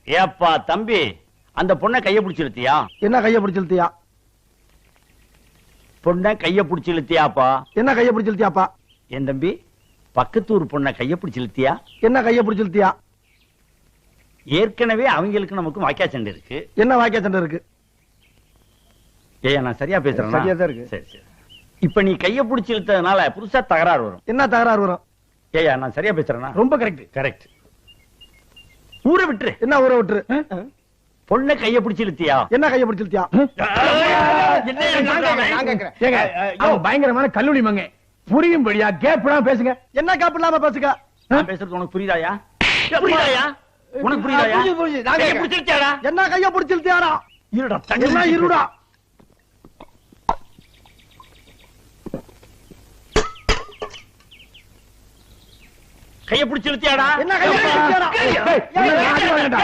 ஏப்பா தம்பி, அந்த பொண்ணை கைய பிடிச்சு இழுத்தியா? என்ன கைய பிடிச்சு இழுத்தியா? பொண்ணை கைய பிடிச்சு இழுத்தியாப்பா? என்ன கைய பிடிச்சு இழுத்தியாப்பா? என் தம்பி, பக்கத்தூர் பொண்ணை கைய பிடிச்சு இழுத்தியா? என்ன கைய பிடிச்சு இழுத்தியா? ஏற்கனவே அவங்களுக்கு நமக்கு வாக்கியா சண்டை இருக்கு. என்ன வாக்கியா சண்டை இருக்கு? ஏய், நான் சரியா பேசுறேன்? சரியா தான் இருக்கு. சரி சரி. இப்ப நீ கைய பிடிச்சு இழுத்ததுனால புதுசா தகராறு வரும். என்ன தகராறு வரும்? ஏயா, நான் சரியா பேசுறேனா? ரொம்ப கரெக்ட். கரெக்ட். ஊரை விட்டுரு. என்ன ஊரை விட்டுரு? பொண்ணை கைய பிடிச்சு இழுத்தியா? என்ன கைய பிடிச்சு இழுத்தியா? பயங்கரமான கல்லூரி மங்க புரியும்படியா கேப்லாம் பேசுங்க. என்ன கேப் இல்லாம பேசுங்க. நான் பேசுறது உனக்கு புரியுதாயா? புரியுதாயா? உனக்கு புரியுதாயா? கைய பிடிச்சு இழுத்தியாடா? என்ன கைய பிடிச்சு இழுத்தியாடா? இருடா, என்ன இருடா? கைய பிடிச்சு இழுத்தியாடா? என்ன கைய பிடிச்சு இழுத்தியாடா?